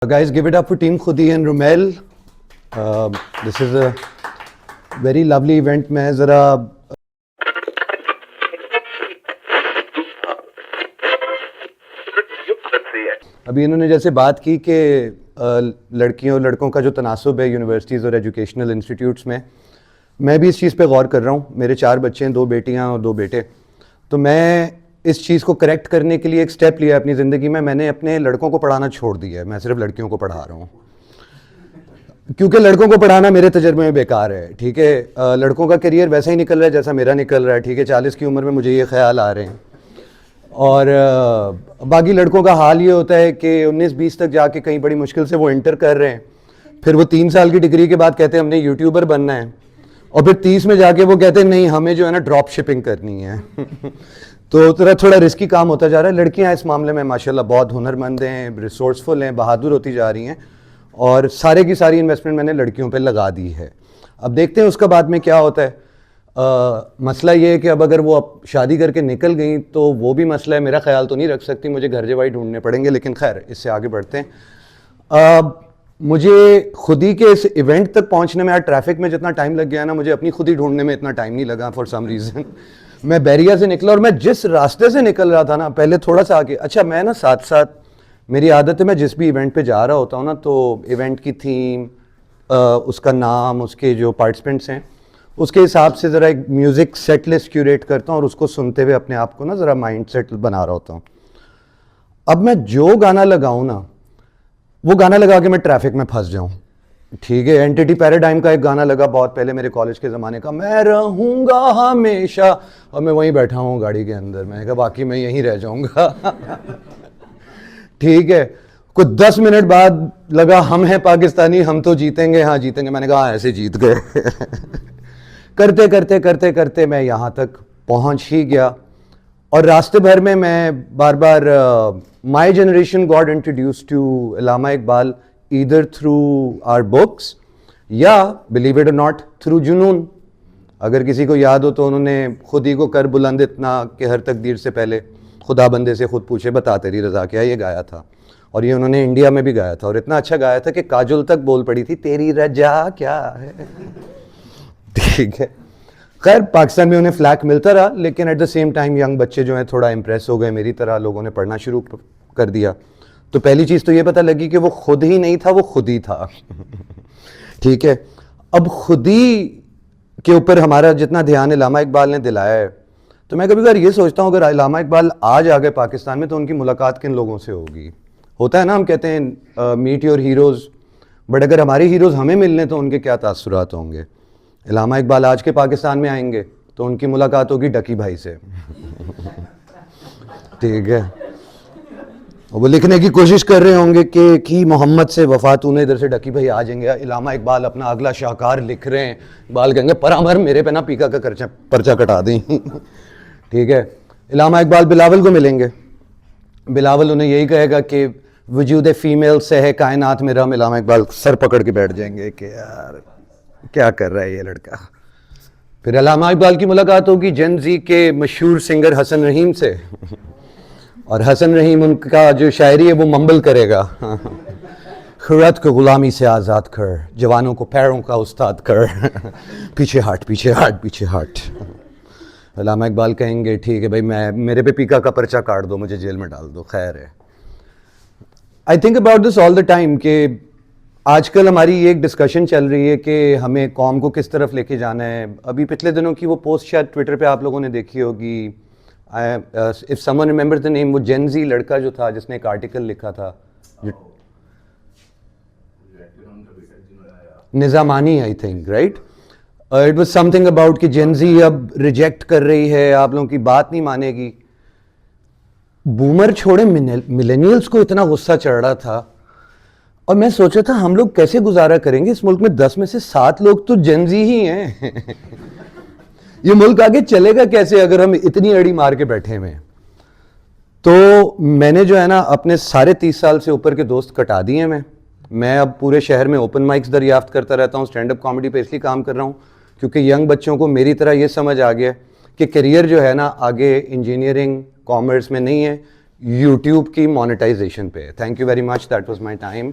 Guys, give it up for Team Khudi and Rumel. This is a very lovely event. मैं ज़रा अभी इन्होंने जैसे बात की कि लड़कियों और लड़कों का जो तनासुब है यूनिवर्सिटीज़ और एजुकेशनल इंस्टीट्यूट्स में, मैं भी इस चीज़ पे गौर कर रहा हूँ। मेरे 4 बच्चे हैं, 2 बेटियाँ और 2 बेटे। तो मैं इस चीज़ को करेक्ट करने के लिए एक स्टेप लिया अपनी ज़िंदगी में। मैंने अपने लड़कों को पढ़ाना छोड़ दिया है, मैं सिर्फ लड़कियों को पढ़ा रहा हूँ, क्योंकि लड़कों को पढ़ाना मेरे तजर्बे में बेकार है। ठीक है, लड़कों का करियर वैसा ही निकल रहा है जैसा मेरा निकल रहा है। ठीक है, 40 की उम्र में मुझे ये ख्याल आ रहे हैं। और बाकी लड़कों का हाल ये होता है कि 19-20 तक जाके कहीं बड़ी मुश्किल से वो इंटर कर रहे हैं, फिर वो 3 साल की डिग्री के बाद कहते हैं हमने यूट्यूबर बनना है, और फिर 30 में जाके वो कहते हैं नहीं हमें जो है ना ड्रॉप शिपिंग करनी है। तो थोड़ा रिस्की काम होता जा रहा है। लड़कियां इस मामले में माशाल्लाह बहुत हुनरमंद हैं, रिसोर्सफुल हैं, बहादुर होती जा रही हैं, और सारे की सारी इन्वेस्टमेंट मैंने लड़कियों पे लगा दी है। अब देखते हैं उसका बाद में क्या होता है। मसला ये है कि अब अगर वो अब शादी करके निकल गई तो वो भी मसला है, मेरा ख्याल तो नहीं रख सकती, मुझे घर जवाई ढूंढने पड़ेंगे। लेकिन खैर, इससे आगे बढ़ते हैं। मुझे खुदी के इस इवेंट तक पहुंचने में, आज ट्रैफिक में जितना टाइम लग गया ना, मुझे अपनी खुदी ढूंढने में इतना टाइम नहीं लगा फॉर सम रीज़न। मैं बैरिया से निकला, और मैं जिस रास्ते से निकल रहा था ना, पहले थोड़ा सा आगे, अच्छा मैं ना साथ साथ, मेरी आदत है मैं जिस भी इवेंट पे जा रहा होता हूँ ना, तो इवेंट की थीम, उसका नाम, उसके जो पार्टिसिपेंट्स हैं, उसके हिसाब से ज़रा एक म्यूज़िक सेट लिस्ट क्यूरेट करता हूँ, और उसको सुनते हुए अपने आप को ना ज़रा माइंड सेट बना रहा होता हूँ। अब मैं जो गाना लगाऊँ ना, वो गाना लगा के मैं ट्रैफिक में फंस जाऊँ। ठीक है, एंटिटी पैराडाइम का एक गाना लगा बहुत पहले मेरे कॉलेज के ज़माने का, मैं रहूँगा हमेशा, और मैं वहीं बैठा हूँ गाड़ी के अंदर, मैंने कहा बाकी मैं यहीं रह जाऊँगा। ठीक है, कुछ 10 मिनट बाद लगा हम हैं पाकिस्तानी, हम तो जीतेंगे, हाँ जीतेंगे। मैंने कहा ऐसे जीत गए। करते करते करते करते मैं यहाँ तक पहुँच ही गया, और रास्ते भर में मैं बार बार my generation got introduce to Allama Iqbal either through our books, या believe it or not through Junoon. अगर किसी को याद हो तो उन्होंने खुदी को कर बुलंद इतना कि हर तकदीर से पहले खुदा बंदे से खुद पूछे बता तेरी रज़ा क्या, ये गाया था, और ये उन्होंने इंडिया में भी गाया था, और इतना अच्छा गाया था कि काजुल तक बोल पड़ी थी तेरी रजा क्या है। ठीक है, खैर पाकिस्तान में उन्हें फ्लैग मिलता रहा, लेकिन at the same time young बच्चे जो हैं थोड़ा इम्प्रेस हो गए मेरी तरह, लोगों ने पढ़ना शुरू कर दिया। तो पहली चीज़ तो ये पता लगी कि वो खुद ही नहीं था, वो खुद ही था। ठीक है, अब खुदी के ऊपर हमारा जितना ध्यान अल्लामा इकबाल ने दिलाया है, तो मैं कभी कभार ये सोचता हूँ अगर अल्लामा इकबाल आज आ गए पाकिस्तान में तो उनकी मुलाकात किन लोगों से होगी। होता है ना, हम कहते हैं मीट योर हीरोज़, बट अगर हमारे हीरोज़ हमें मिलने तो उनके क्या तासुरात होंगे। अल्लामा इकबाल आज के पाकिस्तान में आएंगे तो उनकी मुलाकात होगी डकी भाई से। ठीक है, वो लिखने की कोशिश कर रहे होंगे कि मोहम्मद से वफा तूने, इधर से डकी भाई आ जाएंगे, अल्लामा इकबाल अपना अगला शाहकार लिख रहे हैं, इकबाल कहेंगे परामर मेरे पे ना पीका का पर्चा कटा दें। ठीक है, अल्लामा इकबाल बिलावल को मिलेंगे, बिलावल उन्हें यही कहेगा कि वजूद फीमेल से है कायनात में रम, अल्लामा इकबाल सर पकड़ के बैठ जाएंगे कि यार क्या कर रहा है ये लड़का। फिर अल्लामा इकबाल की मुलाकात होगी जेन ज़ी के मशहूर सिंगर हसन रहीम से, और हसन रहीम उनका जो शायरी है वो मम्बल करेगा। खुरत को गुलामी से आज़ाद कर, जवानों को पैरों का उस्ताद कर, पीछे हट पीछे हट पीछे हट। अल्लामा इकबाल कहेंगे ठीक है भाई, मैं मेरे पे पीका का पर्चा काट दो, मुझे जेल में डाल दो, खैर है। I think about this all the time कि आजकल हमारी ये एक डिस्कशन चल रही है कि हमें कौम को किस तरफ लेके जाना है। अभी पिछले दिनों की वो पोस्ट शायद ट्विटर पे आप लोगों ने देखी होगी, if someone remember the name, वो जेन ज़ी लड़का जो था जिसने एक आर्टिकल लिखा था, Nizamani I think, right. It was something about कि जेन ज़ी अब रिजेक्ट कर रही है, आप लोगों की बात नहीं मानेगी। बूमर छोड़े मिलेनियल्स को इतना गुस्सा चढ़ रहा था, और मैं सोचा था हम लोग कैसे गुजारा करेंगे इस मुल्क में, 10 में से 7 लोग तो जेन ज़ी ही हैं। ये मुल्क आगे चलेगा कैसे अगर हम इतनी अड़ी मार के बैठे हुए हैं। तो मैंने जो है ना अपने सारे 30 साल से ऊपर के दोस्त कटा दिए हैं। मैं अब पूरे शहर में ओपन माइक्स दरियाफ्त करता रहता हूँ, स्टैंड अप कॉमेडी पे इसलिए काम कर रहा हूँ क्योंकि यंग बच्चों को मेरी तरह ये समझ आ गया कि करियर जो है ना आगे इंजीनियरिंग कॉमर्स में नहीं है, यूट्यूब की मोनेटाइजेशन पे। Thank you very much, that was my time.